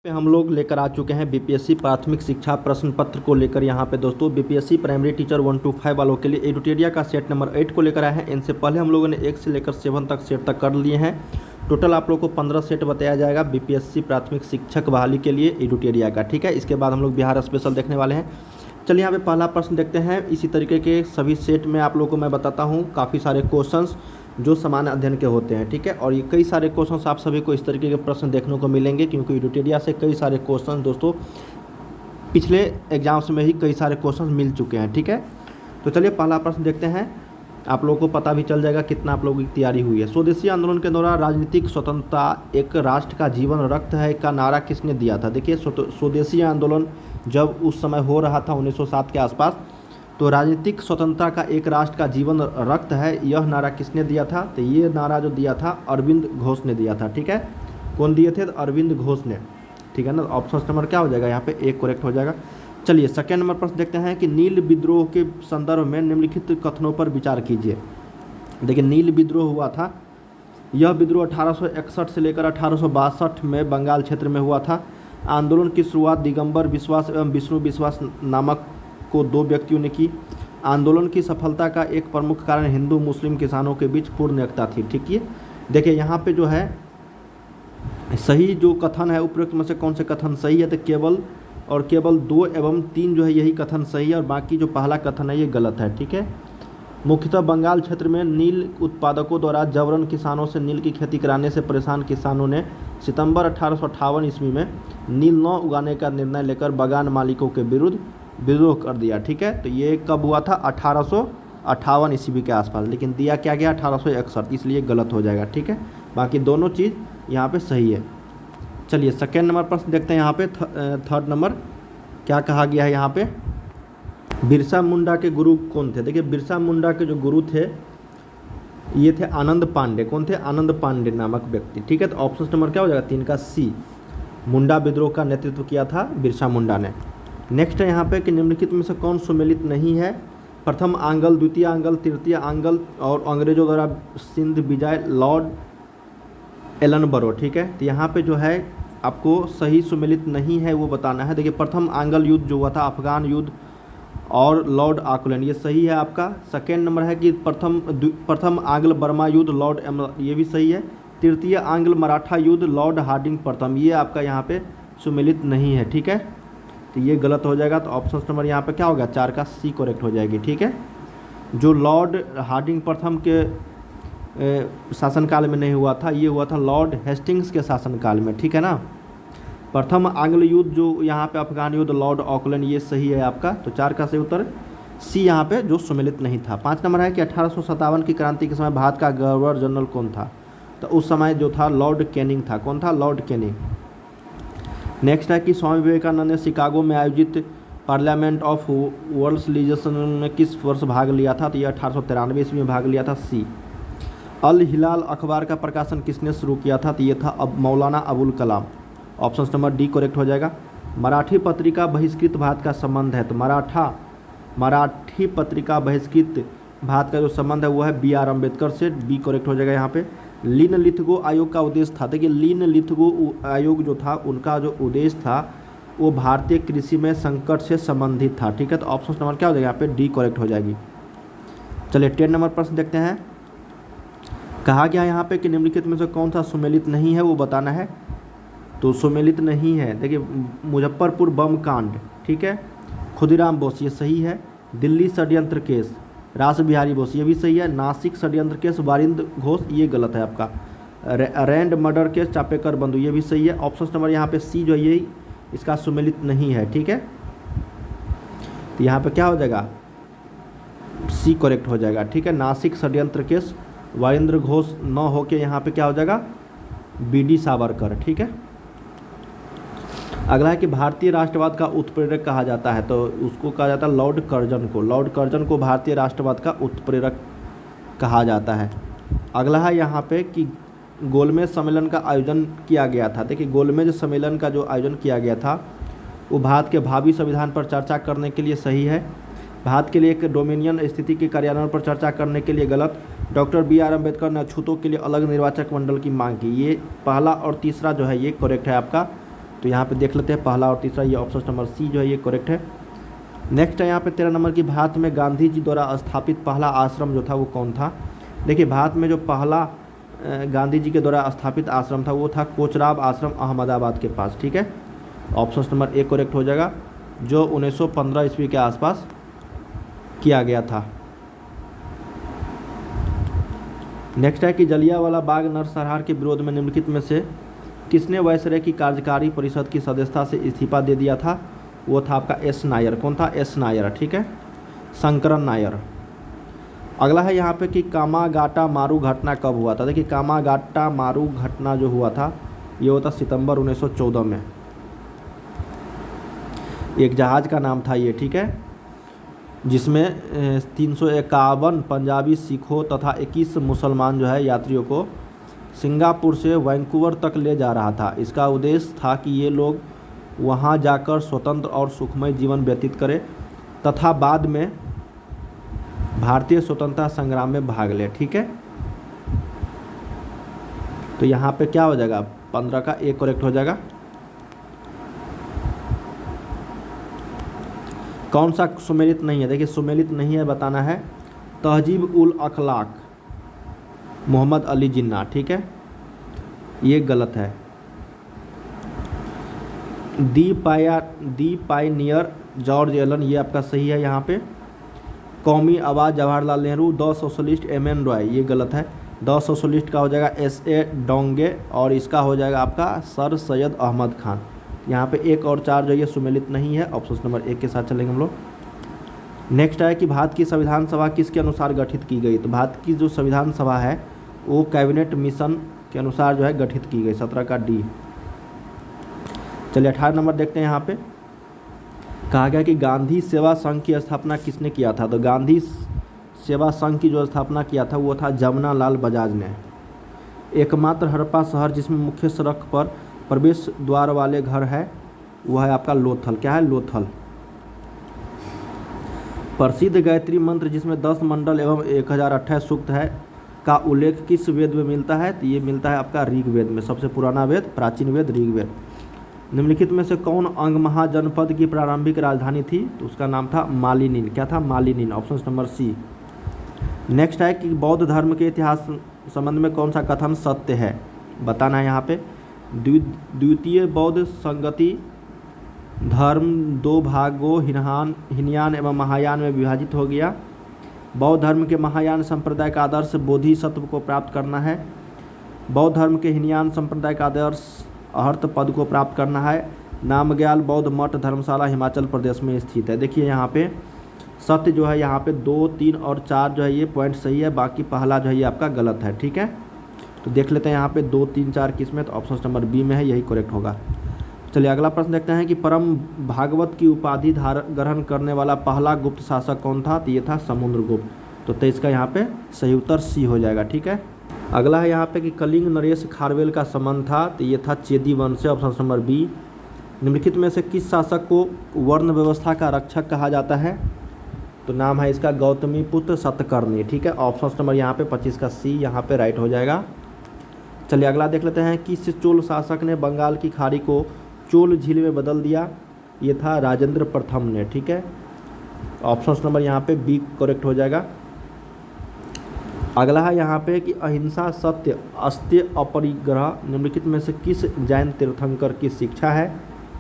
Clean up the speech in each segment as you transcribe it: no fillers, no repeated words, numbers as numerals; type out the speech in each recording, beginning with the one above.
पे हम लोग लेकर आ चुके हैं बीपीएससी प्राथमिक शिक्षा प्रश्न पत्र को लेकर। यहाँ पे दोस्तों बीपीएससी प्राइमरी टीचर 1 to 5 वालों के लिए एडुटेरिया का सेट नंबर 8 को लेकर आए हैं। इनसे पहले हम लोगों ने 1 से लेकर 7 तक सेट तक कर लिए हैं। टोटल आप लोग को 15 सेट बताया जाएगा बीपीएससी प्राथमिक शिक्षक बहाली के लिए एडुटेरिया का, ठीक है। इसके बाद हम लोग बिहार स्पेशल देखने वाले हैं। चलिए यहाँ पे पहला प्रश्न देखते हैं। इसी तरीके के सभी सेट में आप लोगों को मैं बताता हूँ काफ़ी सारे क्वेश्चंस जो सामान्य अध्ययन के होते हैं, ठीक है। और ये कई सारे क्वेश्चंस आप सभी को इस तरीके के प्रश्न देखने को मिलेंगे, क्योंकि एडुटेरिया से कई सारे क्वेश्चन दोस्तों पिछले एग्जाम्स में ही कई सारे क्वेश्चंस मिल चुके हैं, ठीक है। तो चलिए पहला प्रश्न देखते हैं। आप लोगों को पता भी चल जाएगा कितना आप लोगों की तैयारी हुई है। स्वदेशी आंदोलन के दौरान राजनीतिक स्वतंत्रता एक राष्ट्र का जीवन रक्त है का नारा किसने दिया था? देखिए स्वदेशी आंदोलन जब उस समय हो रहा था 1907 के आसपास, तो राजनीतिक स्वतंत्रता का एक राष्ट्र का जीवन रक्त है, यह नारा किसने दिया था? तो ये नारा जो दिया था अरविंद घोष ने दिया था, ठीक है। कौन दिए थे? अरविंद घोष ने, ठीक है ना। ऑप्शन नंबर क्या हो जाएगा यहाँ पे? एक करेक्ट हो जाएगा। चलिए सेकेंड नंबर प्रश्न देखते हैं कि नील विद्रोह के संदर्भ में निम्नलिखित कथनों पर विचार कीजिए। देखिए नील विद्रोह हुआ था, यह विद्रोह 1861 से लेकर 1862 में बंगाल क्षेत्र में हुआ था। आंदोलन की शुरुआत दिगंबर विश्वास एवं विष्णु विश्वास नामक को 2 व्यक्तियों ने की। आंदोलन की सफलता का एक प्रमुख कारण हिंदू मुस्लिम किसानों के बीच पूर्ण एकता थी, ठीक है। देखिए यहाँ पे जो है सही जो कथन है उपरोक्त में से कौन से कथन सही है? तो केवल 2 एवं 3 जो है यही कथन सही है, और बाकी जो पहला कथन है ये गलत है, ठीक है। मुख्यतः बंगाल क्षेत्र में नील उत्पादकों द्वारा जबरन किसानों से नील की खेती कराने से परेशान किसानों ने सितंबर 1858 ईस्वी में नील न उगाने का निर्णय लेकर बागान मालिकों के विरुद्ध विद्रोह कर दिया, ठीक है। तो ये कब हुआ था? 1858 ईस्वी के आसपास, लेकिन दिया क्या गया? 1861, इसलिए गलत हो जाएगा, ठीक है। बाकी दोनों चीज़ यहाँ पे सही है। चलिए सेकेंड नंबर प्रश्न देखते हैं। यहाँ पे थर्ड नंबर क्या कहा गया है यहाँ पे? बिरसा मुंडा के गुरु कौन थे? देखिए बिरसा मुंडा के जो गुरु थे ये थे आनंद पांडे। कौन थे? आनंद पांडे नामक व्यक्ति, ठीक है। तो ऑप्शन नंबर क्या हो जाएगा? 3 का सी। मुंडा विद्रोह का नेतृत्व किया था बिरसा मुंडा ने। नेक्स्ट है यहाँ पे कि निम्नलिखित में से कौन सुमेलित नहीं है? प्रथम आंगल, द्वितीय आंगल, तृतीय आंगल और अंग्रेजों द्वारा सिंध विजय, लॉर्ड एलनबरो, ठीक है। तो यहाँ पे जो है आपको सही सुमेलित नहीं है वो बताना है। देखिए प्रथम आंगल युद्ध जो हुआ था अफगान युद्ध और लॉर्ड आकुलन, ये सही है आपका। सेकेंड नंबर है कि प्रथम आंग्ल बर्मा युद्ध लॉर्ड ये भी सही है। तृतीय आंग्ल मराठा युद्ध लॉर्ड हार्डिंग प्रथम, ये आपका यहाँ पे सुमेलित नहीं है, ठीक है। तो ये गलत हो जाएगा। तो ऑप्शन नंबर यहाँ पे क्या होगा? 4 का सी करेक्ट हो जाएगी, ठीक है। जो लॉर्ड हार्डिंग प्रथम के शासनकाल में नहीं हुआ था, ये हुआ था लॉर्ड हेस्टिंग्स के शासनकाल में, ठीक है ना। प्रथम आंग्ल युद्ध जो यहाँ पे अफगान युद्ध लॉर्ड ऑकलैंड, ये सही है आपका। तो 4 का सही उत्तर सी यहाँ पे जो सुमेलित नहीं था। 5 नंबर है कि 1857 की क्रांति के समय भारत का गवर्नर जनरल कौन था? तो उस समय जो था लॉर्ड कैनिंग था। कौन था? Lord Canning. नेक्स्ट है कि स्वामी विवेकानंद ने शिकागो में आयोजित पार्लियामेंट ऑफ वर्ल्ड्स लीजिस्लेशन में किस वर्ष भाग लिया था? तो ये 1893 ईस्वी में भाग लिया था, सी। अल हिलाल अखबार का प्रकाशन किसने शुरू किया था? तो ये था अब Maulana Abul Kalam. Option number D correct हो जाएगा। मराठी पत्रिका बहिष्कृत भारत का संबंध है, तो मराठी पत्रिका बहिष्कृत भारत का जो संबंध है वो है BR अम्बेडकर से, बी करेक्ट हो जाएगा यहाँ पे। लिनलिथगो आयोग का उद्देश्य था, देखिए लिनलिथगो आयोग जो था उनका जो उद्देश्य था वो भारतीय कृषि में संकट से संबंधित था, ठीक है। तो ऑप्शन नंबर क्या हो जाएगा यहाँ पे? डी करेक्ट हो जाएगी। चलिए 10 नंबर प्रश्न देखते हैं। कहा गया यहाँ पे कि निम्नलिखित में से कौन सा सुमेलित नहीं है वो बताना है। तो सुमेलित नहीं है, देखिए मुजफ्फरपुर बम कांड, ठीक है, खुदीराम बोस, ये सही है। दिल्ली षड्यंत्र केस रास बिहारी बोस, ये भी सही है। नासिक षड्यंत्र केस वारिंद घोष, ये गलत है आपका। रैंड मर्डर केस चापेकर बंधु, ये भी सही है। ऑप्शन नंबर यहाँ पे सी जो है यही इसका सुमेलित नहीं है, ठीक है। तो यहाँ पे क्या हो जाएगा? सी करेक्ट हो जाएगा, ठीक है। नासिक षड्यंत्र केस वारिंद्र घोष न होके यहाँ पे क्या हो जाएगा? BD सावरकर, ठीक है। अगला है कि भारतीय राष्ट्रवाद का उत्प्रेरक कहा जाता है, तो उसको कहा जाता है लॉर्ड कर्जन को। लॉर्ड कर्जन को भारतीय राष्ट्रवाद का उत्प्रेरक कहा जाता है। अगला है यहाँ पे कि गोलमेज सम्मेलन का आयोजन किया गया था। देखिए गोलमेज सम्मेलन का जो आयोजन किया गया था वो भारत के भावी संविधान पर चर्चा करने के लिए सही है। भारत के लिए एक डोमिनियन स्थिति के कार्यान्वयन पर चर्चा करने के लिए गलत। डॉक्टर BR अम्बेडकर ने अछूतों के लिए अलग निर्वाचक मंडल की मांग की, ये पहला और तीसरा जो है ये करेक्ट है आपका। तो यहाँ पे देख लेते हैं पहला और तीसरा, ये ऑप्शन नंबर सी जो है ये करेक्ट है। नेक्स्ट है यहाँ पे 13 नंबर की, भारत में गांधी जी द्वारा स्थापित पहला आश्रम जो था वो कौन था। देखिए भारत में जो पहला गांधी जी के द्वारा स्थापित आश्रम था वो था कोचराब आश्रम अहमदाबाद के पास, ठीक है। ऑप्शन नंबर ए करेक्ट हो जाएगा, जो 1915 ईस्वी के आसपास किया गया था। नेक्स्ट है कि जलियांवाला बाग नरसंहार के विरोध में निम्नलिखित में से किसने वायसराय की कार्यकारी परिषद की सदस्यता से इस्तीफा दे दिया था। वो था आपका एस नायर। कौन था? एस नायर, ठीक है, शंकरन नायर। अगला है यहाँ पे कि कामागाटा मारू घटना कब हुआ था। देखिए कामागाटा मारू घटना जो हुआ था ये होता सितंबर 1914 में। एक जहाज़ का नाम था ये, ठीक है, जिसमें 351 पंजाबी सिखों तथा 21 मुसलमान जो है यात्रियों को सिंगापुर से वैंकूवर तक ले जा रहा था। इसका उद्देश्य था कि ये लोग वहाँ जाकर स्वतंत्र और सुखमय जीवन व्यतीत करें तथा बाद में भारतीय स्वतंत्रता संग्राम में भाग ले, ठीक है। तो यहाँ पे क्या हो जाएगा, 15 का ए करेक्ट हो जाएगा। कौन सा सुमेलित नहीं है? देखिए सुमेलित नहीं है, बताना है तहजीब उल अखलाक मोहम्मद अली जिन्ना, ठीक है, ये गलत है। दी पायनियर जॉर्ज एलन, ये आपका सही है। यहाँ पे कौमी आवाज़ Jawaharlal Nehru. The socialist M.N.. Roy, ये गलत है। द सोशलिस्ट का हो जाएगा S.A. डोंगे और इसका हो जाएगा आपका सर सैयद अहमद खान। यहाँ पे 1 और 4 जो ये सुमेलित नहीं है। ऑप्शन नंबर 1 के साथ चलेंगे हम लोग। नेक्स्ट है कि भारत की संविधान सभा किसके अनुसार गठित की गई। तो भारत की जो संविधान सभा है वो कैबिनेट मिशन के अनुसार जो है गठित की गई, 17 का डी। चलिए 18 नंबर देखते हैं। यहाँ पे कहा गया कि गांधी सेवा संघ की स्थापना किसने किया था। तो गांधी सेवा संघ की जो स्थापना किया था वो था जमुना लाल बजाज ने। एकमात्र हड़प्पा शहर जिसमें मुख्य सड़क पर प्रवेश द्वार वाले घर है वह है आपका लोथल। क्या है? लोथल। प्रसिद्ध गायत्री मंत्र जिसमें 10 मंडल एवं 1028 सूक्त है का उल्लेख किस वेद में मिलता है। तो ये मिलता है आपका ऋग्वेद में। सबसे पुराना वेद, प्राचीन वेद ऋग्वेद। निम्नलिखित में से कौन अंगमहा जनपद की प्रारंभिक राजधानी थी। तो उसका नाम था मालिनीन। क्या था? मालिनीन। Option number C. नेक्स्ट है कि बौद्ध धर्म के इतिहास संबंध में कौन सा कथन सत्य है, बताना है। यहाँ पे द्वितीय बौद्ध संगति धर्म 2 भागों हीनयान एवं महायान में विभाजित हो गया। बौद्ध धर्म के महायान संप्रदाय का आदर्श बोधिसत्व को प्राप्त करना है। बौद्ध धर्म के हीनयान संप्रदाय का आदर्श अहर्त पद को प्राप्त करना है। नामग्याल बौद्ध मठ धर्मशाला हिमाचल प्रदेश में स्थित है। देखिए यहाँ पे सत्य जो है यहाँ पे 2, 3 और 4 जो है ये पॉइंट सही है, बाकी पहला जो है ये आपका गलत है, ठीक है। तो देख लेते हैं यहाँ पे 2, 3, 4 किस में। तो ऑप्शन नंबर बी में है, यही करेक्ट होगा। चलिए अगला प्रश्न देखते हैं कि परम भागवत की उपाधि ग्रहण करने वाला पहला गुप्त शासक कौन था। तो ये था समुद्रगुप्त। तो 23 का यहाँ पे सही उत्तर सी हो जाएगा, ठीक है। अगला है यहाँ पे कि कलिंग नरेश खारवेल का संबंध था। तो ये था चेदी वंश से। Option number B. निम्नलिखित में से किस शासक को वर्ण व्यवस्था का रक्षक कहा जाता है। तो नाम है इसका गौतमी पुत्र सतकर्णी, ठीक है। ऑप्शन नंबर यहाँ पे 25 का सी यहाँ पे राइट हो जाएगा। चलिए अगला देख लेते हैं। किस चोल शासक ने बंगाल की खाड़ी को चोल झील में बदल दिया। ये था राजेंद्र प्रथम ने, ठीक है। ऑप्शन नंबर यहाँ पे बी करेक्ट हो जाएगा। अगला है यहाँ पे कि अहिंसा सत्य अस्त्य अपरिग्रह निम्नलिखित में से किस जैन तीर्थंकर की शिक्षा है।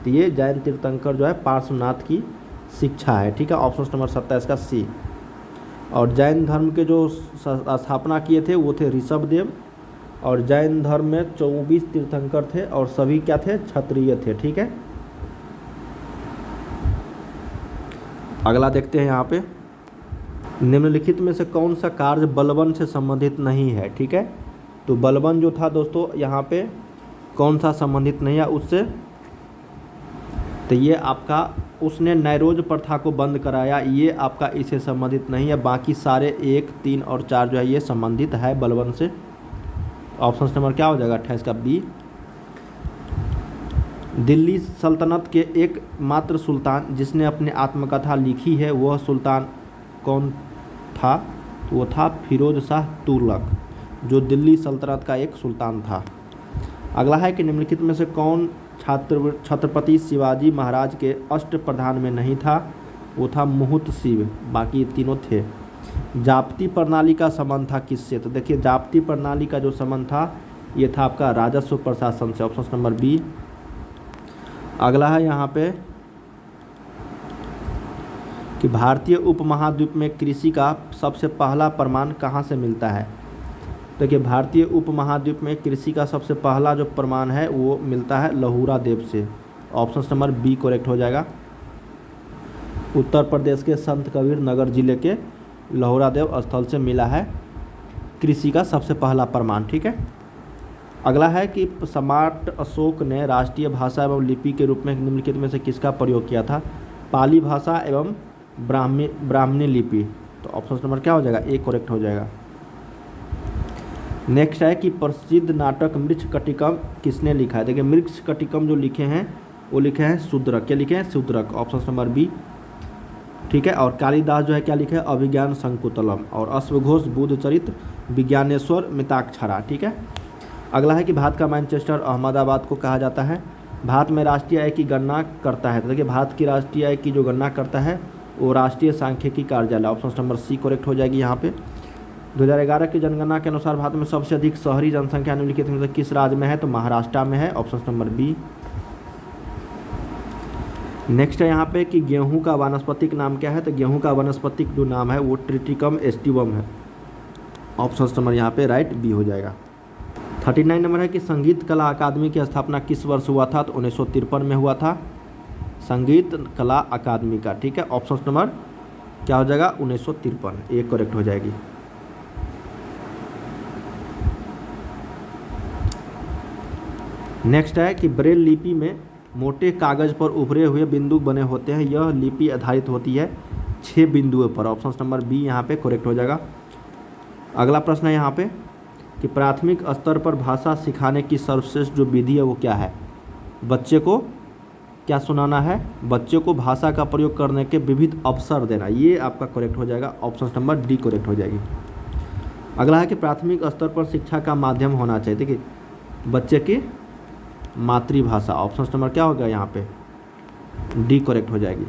तो ये जैन तीर्थंकर जो है पार्श्वनाथ की शिक्षा है, ठीक है। ऑप्शन नंबर 27 का सी। और जैन धर्म के जो स्थापना किए थे वो थे ऋषभदेव। और जैन धर्म में 24 तीर्थंकर थे और सभी क्या थे? क्षत्रिय थे, ठीक है। अगला देखते हैं यहाँ पे निम्नलिखित में से कौन सा कार्य बलवन से संबंधित नहीं है, ठीक है। तो बलवन जो था दोस्तों यहाँ पे कौन सा संबंधित नहीं है उससे। तो ये आपका उसने नैरोज प्रथा को बंद कराया, ये आपका इससे संबंधित नहीं है। बाकी सारे 1, 3 और 4 जो है ये संबंधित है बलवन से। ऑप्शन नंबर क्या हो जाएगा? 28 का बी। दिल्ली सल्तनत के एकमात्र सुल्तान जिसने अपनी आत्मकथा लिखी है वह सुल्तान कौन था। तो वो था फिरोज शाह तुगलक, जो दिल्ली सल्तनत का एक सुल्तान था। अगला है कि निम्नलिखित में से कौन छत्रपति शिवाजी महाराज के अष्ट प्रधान में नहीं था, वो था मुहूर्त शिव, बाकी तीनों थे। जाप्ती प्रणाली का संबंध था किससे? तो देखिए जाप्ती प्रणाली का जो संबंध था ये था आपका राजस्व प्रशासन से, ऑप्शन नंबर बी। अगला है यहाँ पे कि भारतीय उपमहाद्वीप में कृषि का सबसे पहला प्रमाण कहाँ से मिलता है? देखिए भारतीय उपमहाद्वीप में कृषि का सबसे पहला जो प्रमाण है वो मिलता है लहुरा देव से, ऑप्शन नंबर बी करेक्ट हो जाएगा। उत्तर प्रदेश के संत कबीर नगर जिले के लहुरा देव स्थल से मिला है कृषि का सबसे पहला प्रमाण, ठीक है। अगला है कि सम्राट अशोक ने राष्ट्रीय भाषा एवं लिपि के रूप में निम्नलिखित में से किसका प्रयोग किया था? पाली भाषा एवं ब्राह्मणी लिपि, तो ऑप्शन नंबर क्या हो जाएगा? ए करेक्ट हो जाएगा। नेक्स्ट है कि प्रसिद्ध नाटक मृच्छकटिकम किसने लिखा है? देखिए मृच्छकटिकम जो लिखे हैं वो लिखे हैं शूद्रक, क्या लिखे हैं? शूद्रक, ऑप्शन नंबर बी, ठीक है। और कालिदास जो है क्या लिखे हैं? अभिज्ञान संकुतलम। और अश्वघोष बुद्धचरित्र, विज्ञानेश्वर मिताक्षरा, ठीक है। अगला है कि भारत का मैनचेस्टर अहमदाबाद को कहा जाता है। भारत में राष्ट्रीय आय की गणना करता है, तो देखिए भारत की राष्ट्रीय आय की जो गणना करता है वो राष्ट्रीय सांख्यिकी कार्यालय, ऑप्शन नंबर सी करेक्ट हो जाएगी यहाँ पे। 2011 की जनगणना के अनुसार भारत में सबसे अधिक शहरी जनसंख्या निम्नलिखित में से किस राज्य में है? तो महाराष्ट्र में है, ऑप्शन नंबर बी। नेक्स्ट है यहाँ पे कि गेहूं का वानस्पतिक नाम क्या है? तो गेहूं का वानस्पतिक जो नाम है वो ट्रिटिकम एस्टिवम है, ऑप्शन नंबर यहाँ पे राइट बी हो जाएगा। 39 नंबर है कि संगीत कला अकादमी की स्थापना किस वर्ष हुआ था? तो 1953 में हुआ था संगीत कला अकादमी का, ठीक है। ऑप्शन नंबर क्या हो जाएगा? 1953, ये करेक्ट हो जाएगी। नेक्स्ट है कि ब्रेल लिपि में मोटे कागज पर उभरे हुए बिंदु बने होते हैं, यह लिपि आधारित होती है 6 बिंदुओं पर, ऑप्शन नंबर बी यहाँ पे करेक्ट हो जाएगा। अगला प्रश्न है यहाँ पे कि प्राथमिक स्तर पर भाषा सिखाने की सर्वश्रेष्ठ जो विधि है वो क्या है? बच्चे को क्या सुनाना है? बच्चे को भाषा का प्रयोग करने के विविध अवसर देना, ये आपका करेक्ट हो जाएगा, ऑप्शन नंबर डी करेक्ट हो जाएगी। अगला है कि प्राथमिक स्तर पर शिक्षा का माध्यम होना चाहिए, देखिए बच्चे की मातृभाषा, ऑप्शन नंबर क्या होगा यहाँ पे? डी करेक्ट हो जाएगी।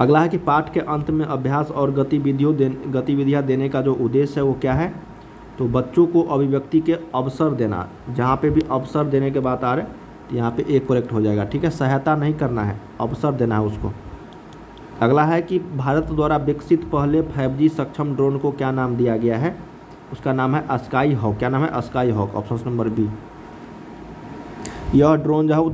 अगला है कि पाठ के अंत में अभ्यास और गतिविधियाँ देने का जो उद्देश्य है वो क्या है? तो बच्चों को अभिव्यक्ति के अवसर देना, जहाँ पे भी अवसर देने के बात आ रहे तो यहाँ पे एक करेक्ट हो जाएगा, ठीक है। सहायता नहीं करना है, अवसर देना है उसको। अगला है कि भारत द्वारा विकसित पहले 5G सक्षम ड्रोन को क्या नाम दिया गया है? उसका नाम है स्काई हॉक, क्या नाम है? Sky hawk, option number B. यह ड्रोन जो है वो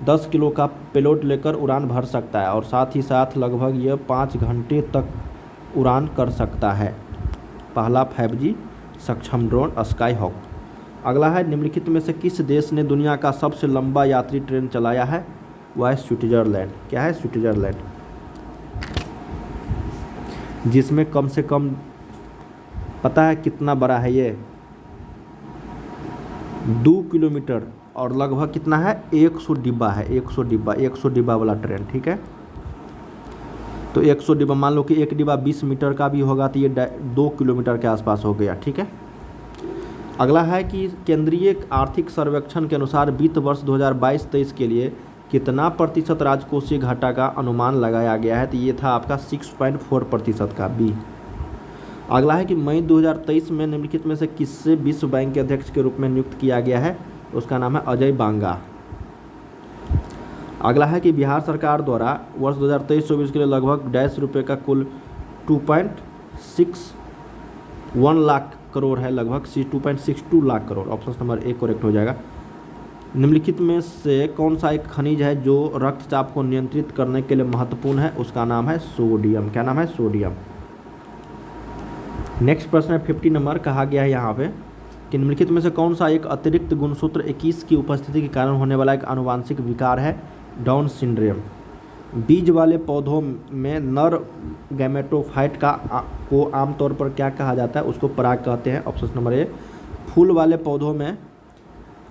10 किलो का पेलोड लेकर उड़ान भर सकता है और साथ ही साथ लगभग यह 5 घंटे तक उड़ान कर सकता है। पहला 5G सक्षम ड्रोन स्काई हॉक। अगला है निम्नलिखित में से किस देश ने दुनिया का सबसे लंबा यात्री ट्रेन चलाया है? वह है स्विट्जरलैंड, क्या है? स्विट्जरलैंड, जिसमें कम से कम पता है कितना बड़ा है ये? 2 किलोमीटर और लगभग कितना है? 100 डिब्बा है, 100 डिब्बा वाला ट्रेन, ठीक है। तो 100 डिब्बा, मान लो कि एक डिब्बा 20 मीटर का भी होगा तो ये 2 किलोमीटर के आसपास हो गया, ठीक है। अगला है कि केंद्रीय आर्थिक सर्वेक्षण के अनुसार वित्त वर्ष 2022-23 के लिए कितना प्रतिशत राजकोषीय घाटा का अनुमान लगाया गया है? तो ये था आपका 6.4% का, बी। अगला है कि मई 2023 में निम्नलिखित में से किससे विश्व बैंक के अध्यक्ष के रूप में नियुक्त किया गया है? उसका नाम है अजय बांगा। अगला है कि बिहार सरकार द्वारा वर्ष 2023-24 के लिए लगभग ₹100 का कुल 2.61 लाख करोड़ है, लगभग 2.62 lakh crore, option number A correct हो जाएगा। निम्नलिखित में से कौन सा एक खनिज है जो रक्तचाप को नियंत्रित करने के लिए महत्वपूर्ण है? उसका नाम है सोडियम, क्या नाम है? सोडियम। नेक्स्ट प्रश्न है 50 नंबर, कहा गया है यहाँ पे कि निम्नलिखित में से कौन सा एक अतिरिक्त गुणसूत्र 21 की उपस्थिति के कारण होने वाला एक आनुवांशिक विकार है? Down syndrome. बीज वाले पौधों में नर गैमेटोफाइट को आमतौर पर क्या कहा जाता है? उसको पराग कहते हैं, ऑप्शन नंबर ए। फूल वाले पौधों में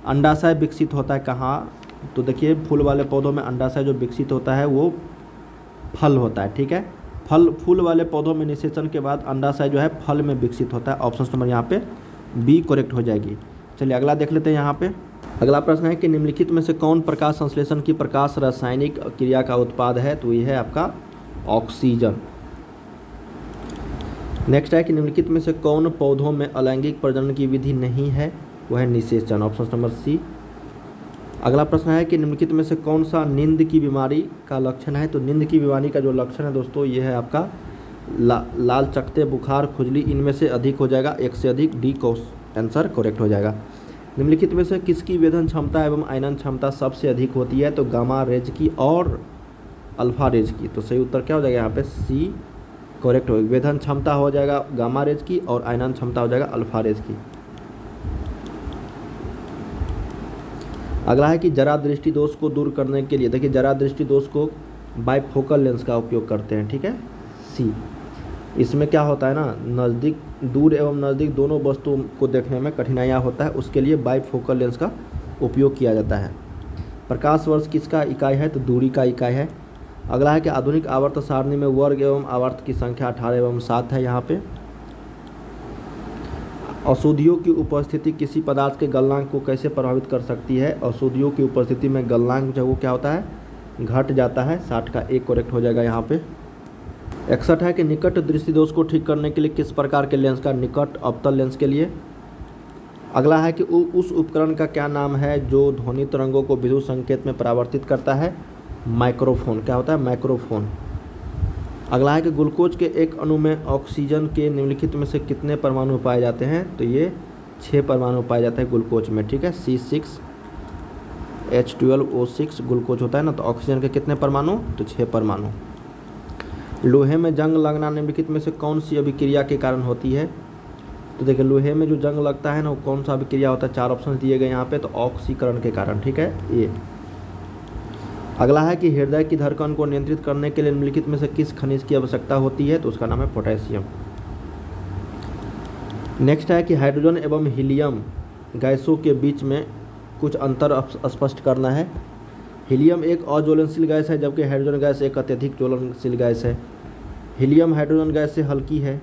अंडाशय विकसित होता है कहाँ? तो देखिए फूल वाले पौधों में अंडाशय जो विकसित होता है वो फल होता है, ठीक है। फूल वाले पौधों में निषेचन के बाद अंडाशय जो है फल में विकसित होता है, ऑप्शन नंबर यहाँ पे बी करेक्ट हो जाएगी। चलिए अगला देख लेते हैं यहाँ पे अगला प्रश्न है कि निम्नलिखित में से कौन प्रकाश संश्लेषण की प्रकाश रासायनिक क्रिया का उत्पाद है, तो ये है आपका ऑक्सीजन। नेक्स्ट है कि निम्नलिखित में से कौन पौधों में अलैंगिक प्रजनन की विधि नहीं है, वह है निषेचन, ऑप्शन नंबर सी। अगला प्रश्न है कि निम्नलिखित में से कौन सा नींद की बीमारी का लक्षण है, तो नींद की बीमारी का जो लक्षण है दोस्तों ये है आपका लाल चकत्ते, बुखार, खुजली, इनमें से अधिक हो जाएगा, एक से अधिक, डी को आंसर करेक्ट हो जाएगा। निम्नलिखित में से किसकी वेधन क्षमता एवं आयनन क्षमता सबसे अधिक होती है, तो गामा रेज की और अल्फा रेज की, तो सही उत्तर क्या हो जाएगा यहाँ पे सी करेक्ट हो। वेधन क्षमता हो जाएगा गामा रेज की और आयनन क्षमता हो जाएगा अल्फा रेज की। अगला है कि जरा दृष्टि दोष को दूर करने के लिए, देखिए जरा दृष्टि दोष को बाइफोकल लेंस का उपयोग करते हैं, ठीक है, सी। इसमें क्या होता है ना, नज़दीक, दूर एवं नज़दीक दोनों वस्तुओं को देखने में कठिनाइयाँ होता है, उसके लिए बाइफोकल लेंस का उपयोग किया जाता है। प्रकाश वर्ष किसका इकाई है, तो दूरी का इकाई है। अगला है कि आधुनिक आवर्त सारणी में वर्ग एवं आवर्त की संख्या 18 एवं 7 है। यहाँ पे अशुद्धियों की उपस्थिति किसी पदार्थ के गलनांक को कैसे प्रभावित कर सकती है, अशुद्धियों की उपस्थिति में गलनांक जो वो क्या होता है, घट जाता है, 60 का एक करेक्ट हो जाएगा यहाँ पे। 61 है कि निकट दृष्टि दोष को ठीक करने के लिए किस प्रकार के लेंस का, निकट अवतल लेंस के लिए। अगला है कि उस उपकरण का क्या नाम है जो ध्वनि तरंगों को विद्युत संकेत में परावर्तित करता है, माइक्रोफोन, क्या होता है, माइक्रोफोन। अगला है कि ग्लूकोज के एक अणु में ऑक्सीजन के निम्नलिखित में से कितने परमाणु पाए जाते हैं, तो ये 6 परमाणु पाए जाते हैं ग्लूकोज में, ठीक है, C6H12O6 ग्लूकोज होता है ना, तो ऑक्सीजन के कितने परमाणु, तो 6 परमाणु। लोहे में जंग लगना निम्नलिखित में से कौन सी अभिक्रिया के कारण होती है, तो देखिए लोहे में जो जंग लगता है ना वो कौन सा अभिक्रिया होता है, 4 ऑप्शन दिए गए यहाँ पे, तो ऑक्सीकरण के कारण, ठीक है, ये। अगला है कि हृदय की धड़कन को नियंत्रित करने के लिए निम्नलिखित में से किस खनिज की आवश्यकता होती है, तो उसका नाम है पोटेशियम। नेक्स्ट है कि हाइड्रोजन एवं हीलियम गैसों के बीच में कुछ अंतर स्पष्ट करना है। हीलियम एक अज्वलनशील गैस है जबकि हाइड्रोजन गैस एक अत्यधिक ज्वलनशील गैस है। हीलियम हाइड्रोजन गैस से हल्की है।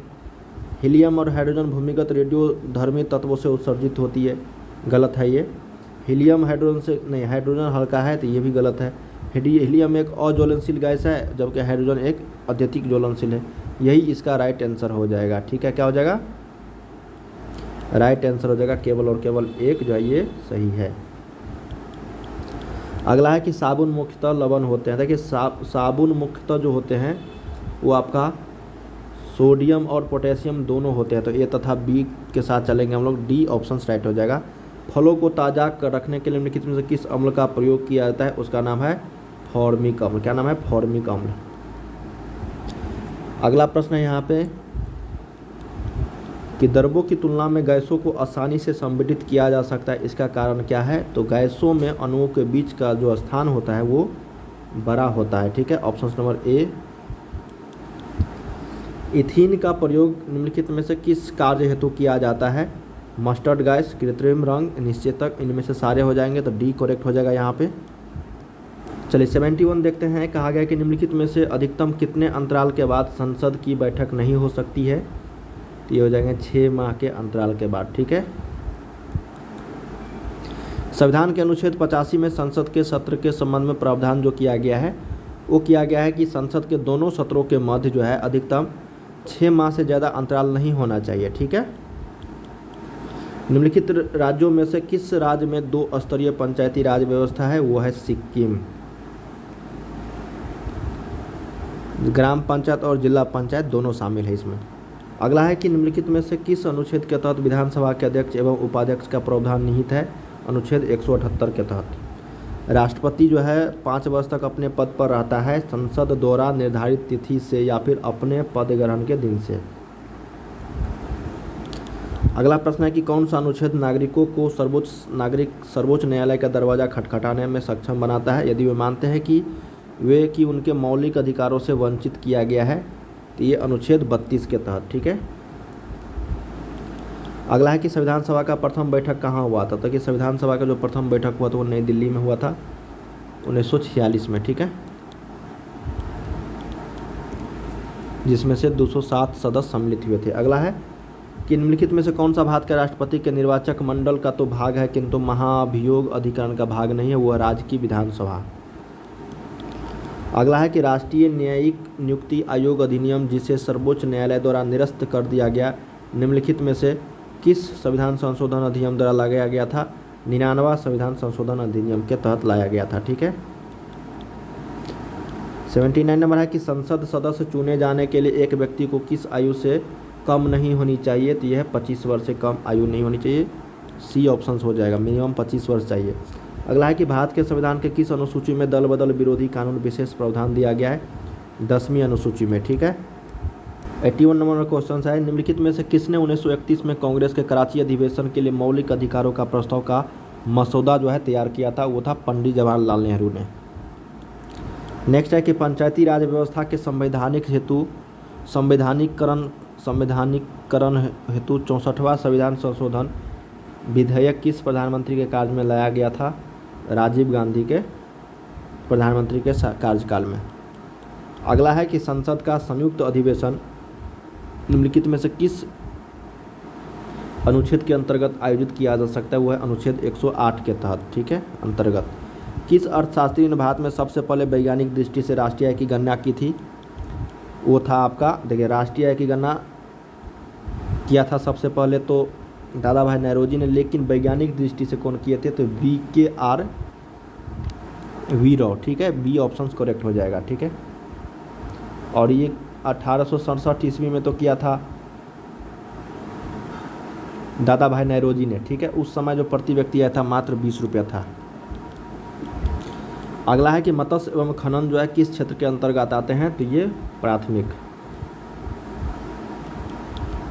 हीलियम और हाइड्रोजन भूमिगत रेडियोधर्मी तत्वों से उत्सर्जित होती है, गलत है ये। हीलियम हाइड्रोजन से नहीं, हाइड्रोजन हल्का है तो ये भी गलत है। हीलियम एक अज्वलनशील गैस है जबकि हाइड्रोजन एक अत्यधिक ज्वलनशील है, यही इसका राइट आंसर हो जाएगा, ठीक है, क्या हो जाएगा, राइट आंसर हो जाएगा केवल और केवल एक जो है ये सही है। अगला है कि साबुन मुख्यतः लवण होते हैं। देखिए साबुन मुख्यतः जो होते हैं वो आपका सोडियम और पोटेशियम दोनों होते हैं, तो ए तथा बी के साथ चलेंगे हम लोग, डी ऑप्शन राइट हो जाएगा। फलों को ताज़ा कर रखने के लिए निम्नलिखित में से किस अम्ल का प्रयोग किया जाता है, उसका नाम है फॉर्मिक अम्ल, क्या नाम है, फॉर्मिक अम्ल। अगला प्रश्न है यहाँ पे कि द्रवों की तुलना में गैसों को आसानी से संपीड़ित किया जा सकता है, इसका कारण क्या है, तो गैसों में अणुओं के बीच का जो स्थान होता है वो बड़ा होता है, ठीक है, ऑप्शन नंबर ए। इथीन का प्रयोग निम्नलिखित में से किस कार्य हेतु किया जाता है, मस्टर्ड गैस, कृत्रिम रंग, निश्चेतक, इनमें से सारे हो जाएंगे, तो डी करेक्ट हो जाएगा यहाँ पे। चलिए 71 देखते हैं। कहा गया कि निम्नलिखित में से अधिकतम कितने अंतराल के बाद संसद की बैठक नहीं हो सकती है, तो ये हो जाएंगे 6 माह के अंतराल के बाद, ठीक है। संविधान के अनुच्छेद 85 में संसद के सत्र के संबंध में प्रावधान जो किया गया है वो किया गया है कि संसद के दोनों सत्रों के मध्य जो है अधिकतम 6 माह से ज़्यादा अंतराल नहीं होना चाहिए, ठीक है। निम्नलिखित राज्यों में से किस राज्य में 2 स्तरीय पंचायती राज व्यवस्था है, वो है सिक्किम। ग्राम पंचायत और जिला पंचायत दोनों शामिल है इसमें। अगला है कि निम्नलिखित में से किस अनुच्छेद के तहत विधानसभा के अध्यक्ष एवं उपाध्यक्ष का प्रावधान निहित है, अनुच्छेद 178 के तहत। राष्ट्रपति जो है 5 वर्ष तक अपने पद पर रहता है संसद द्वारा निर्धारित तिथि से या फिर अपने पद ग्रहण के दिन से। अगला प्रश्न है कि कौन सा अनुच्छेद नागरिकों को सर्वोच्च न्यायालय का दरवाज़ा खटखटाने में सक्षम बनाता है यदि वे मानते हैं कि उनके मौलिक अधिकारों से वंचित किया गया है, तो ये अनुच्छेद 32 के तहत, ठीक है। अगला है कि संविधान सभा का प्रथम बैठक कहाँ हुआ था, तो कि संविधान सभा का जो प्रथम बैठक हुआ था वो नई दिल्ली में हुआ था 1946 में, ठीक है, जिसमें से 207 सदस्य सम्मिलित हुए थे। अगला है कि निम्नलिखित में से कौन सा भारत के राष्ट्रपति के निर्वाचक मंडल का तो भाग है किंतु महाभियोग अधिकरण का भाग नहीं है, वो है राज्य की विधानसभा। अगला है कि राष्ट्रीय न्यायिक नियुक्ति आयोग अधिनियम जिसे सर्वोच्च न्यायालय द्वारा निरस्त कर दिया गया, निम्नलिखित में से किस संविधान संशोधन अधिनियम द्वारा लाया गया था? 99वां संविधान संशोधन अधिनियम के तहत लाया गया था। ठीक है। 79 नंबर है कि संसद सदस्य चुने जाने के लिए एक व्यक्ति को किस आयु से कम नहीं होनी चाहिए? तो यह है 25 वर्ष से कम आयु नहीं होनी चाहिए। सी ऑप्शन हो जाएगा, मिनिमम 25 वर्ष चाहिए। अगला है कि भारत के संविधान के किस अनुसूची में दल बदल विरोधी कानून विशेष प्रावधान दिया गया है? 10वीं अनुसूची में। ठीक है। 81 नंबर क्वेश्चन है, निम्नलिखित में से किसने 1931 में कांग्रेस के कराची अधिवेशन के लिए मौलिक अधिकारों का प्रस्ताव का मसौदा जो है तैयार किया था? वो था पंडित जवाहरलाल नेहरू ने। नेक्स्ट है कि पंचायती राज व्यवस्था के संवैधानिकरण हेतु 64वां संविधान संशोधन विधेयक किस प्रधानमंत्री के कार्य में लाया गया था? राजीव गांधी के प्रधानमंत्री के कार्यकाल में। अगला है कि संसद का संयुक्त अधिवेशन निम्नलिखित में से किस अनुच्छेद के अंतर्गत आयोजित किया जा सकता है? वह है अनुच्छेद 108 के तहत। ठीक है, अंतर्गत। किस अर्थशास्त्री ने भारत में सबसे पहले वैज्ञानिक दृष्टि से राष्ट्रीय आय की गणना की थी? वो था आपका, देखिए, राष्ट्रीय आय की गणना किया था सबसे पहले तो दादा भाई नौरोजी ने, लेकिन वैज्ञानिक दृष्टि से कौन किए थे? तो VKR वीराव। ठीक है, बी ऑप्शन करेक्ट हो जाएगा। ठीक है। और ये 1867 ईस्वी में तो किया था दादा भाई नौरोजी ने। ठीक है। उस समय जो प्रति व्यक्ति आया था मात्र 20 रुपया था। अगला है कि मत्स्य एवं खनन जो है किस क्षेत्र के अंतर्गत आते हैं? तो ये प्राथमिक।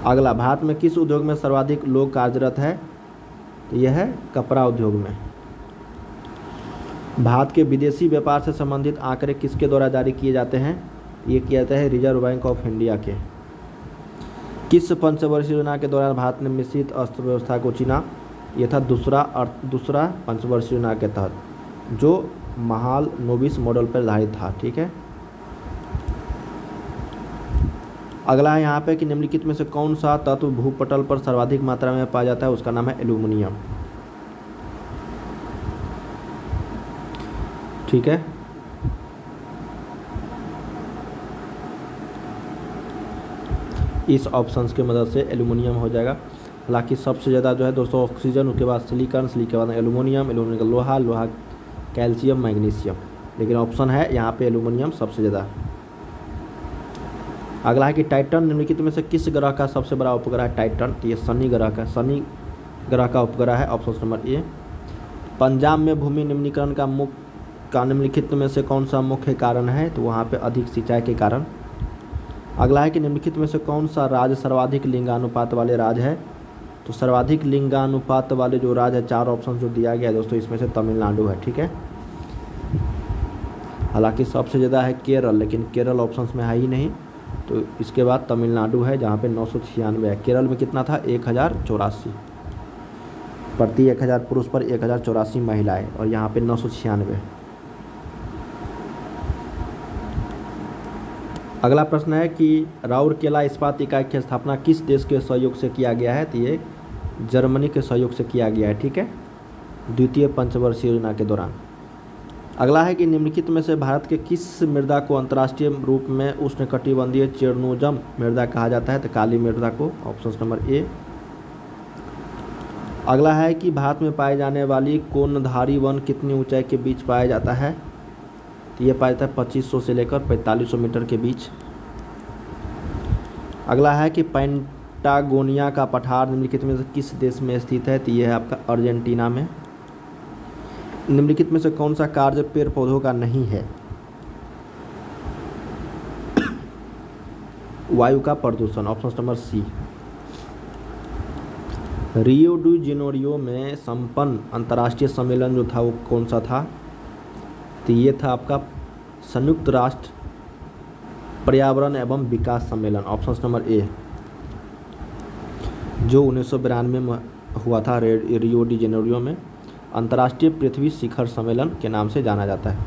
अगला, भारत में किस उद्योग में सर्वाधिक लोग कार्यरत है? तो यह है कपड़ा उद्योग में। भारत के विदेशी व्यापार से संबंधित आंकड़े किसके द्वारा जारी किए जाते हैं? ये किया जाता है रिजर्व बैंक ऑफ इंडिया के। किस पंचवर्षीय योजना के दौरान भारत ने मिश्रित अर्थव्यवस्था को चुना? यह था दूसरा पंचवर्षीय योजना के तहत, जो महालनोबिस मॉडल पर आधारित था। ठीक है। अगला है यहाँ पे कि निम्नलिखित में से कौन सा तत्व भूपटल पर सर्वाधिक मात्रा में पाया जाता है? उसका नाम है एल्यूमिनियम। ठीक है। इस ऑप्शंस की मदद से एल्यूमिनियम हो जाएगा। हालांकि सबसे ज़्यादा जो है दोस्तों ऑक्सीजन, उसके बाद सिलिकॉन, के बाद एल्यूमिनियम का लोहा कैल्शियम, मैग्नीशियम, लेकिन ऑप्शन है यहाँ पे एल्यूमिनियम सबसे ज़्यादा। अगला है कि टाइटन निम्नलिखित में से किस ग्रह का सबसे बड़ा उपग्रह है? टाइटन, तो ये शनि ग्रह का उपग्रह है। Option number A. पंजाब में भूमि निम्नीकरण का निम्नलिखित में से कौन सा मुख्य कारण है? तो वहाँ पे अधिक सिंचाई के कारण। अगला है कि निम्नलिखित में से कौन सा राज्य सर्वाधिक लिंगानुपात वाले राज्य है? तो सर्वाधिक लिंगानुपात वाले जो राज्य है, 4 ऑप्शन जो दिया गया है दोस्तों, इसमें से तमिलनाडु है। ठीक है। हालांकि सबसे ज़्यादा है केरल, लेकिन केरल ऑप्शंस में है ही नहीं, तो इसके बाद तमिलनाडु है जहाँ पे 996 है। केरल में कितना था? 1084 प्रति 1000 पुरुष पर 1084 महिलाएं, और यहाँ पे 996। अगला प्रश्न है कि राउरकेला इस्पात इकाई की स्थापना किस देश के सहयोग से किया गया है? तो ये जर्मनी के सहयोग से किया गया है। ठीक है, द्वितीय पंचवर्षीय योजना के दौरान। अगला है कि निम्नलिखित में से भारत के किस मृदा को अंतर्राष्ट्रीय रूप में उष्णकटिबंधीय चेरनोजम मृदा कहा जाता है? तो काली मृदा को। Option number A. अगला है कि भारत में पाए जाने वाली कोनधारी वन कितनी ऊंचाई के बीच पाया जाता है? तो ये पाया जाता है 2500 से लेकर 4500 मीटर के बीच। अगला है कि पेंटागोनिया का पठार निम्नलिखित में से किस देश में स्थित है? तो ये है आपका अर्जेंटीना में। निम्नलिखित में से कौन सा कार्य पेड़ पौधों का नहीं है? वायु का प्रदूषण। Option number C. Rio de Janeiro में संपन्न अंतर्राष्ट्रीय सम्मेलन जो था वो कौन सा था? तो ये था आपका संयुक्त राष्ट्र पर्यावरण एवं विकास सम्मेलन। ऑप्शन नंबर ए, जो 1992 में हुआ था रियो डी जेनेरियो में। अंतर्राष्ट्रीय पृथ्वी शिखर सम्मेलन के नाम से जाना जाता है।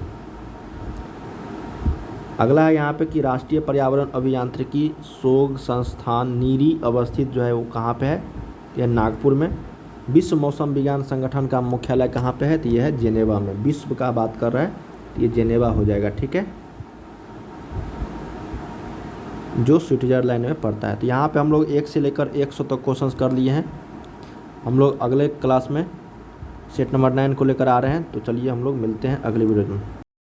अगला है यहाँ पे कि राष्ट्रीय पर्यावरण अभियांत्रिकी शोध संस्थान नीरी अवस्थित जो है वो कहाँ पे है, यह नागपुर में। विश्व मौसम विज्ञान संगठन का मुख्यालय कहाँ पे है, तो यह है जेनेवा में। विश्व का बात कर रहा है तो ये जेनेवा हो जाएगा, ठीक है, जो स्विट्जरलैंड में पड़ता है। तो यहाँ पे हम लोग 1 से लेकर 100 तक क्वेश्चंस कर लिए हैं। हम लोग अगले क्लास में सेट नंबर 9 को लेकर आ रहे हैं। तो चलिए हम लोग मिलते हैं अगले वीडियो में।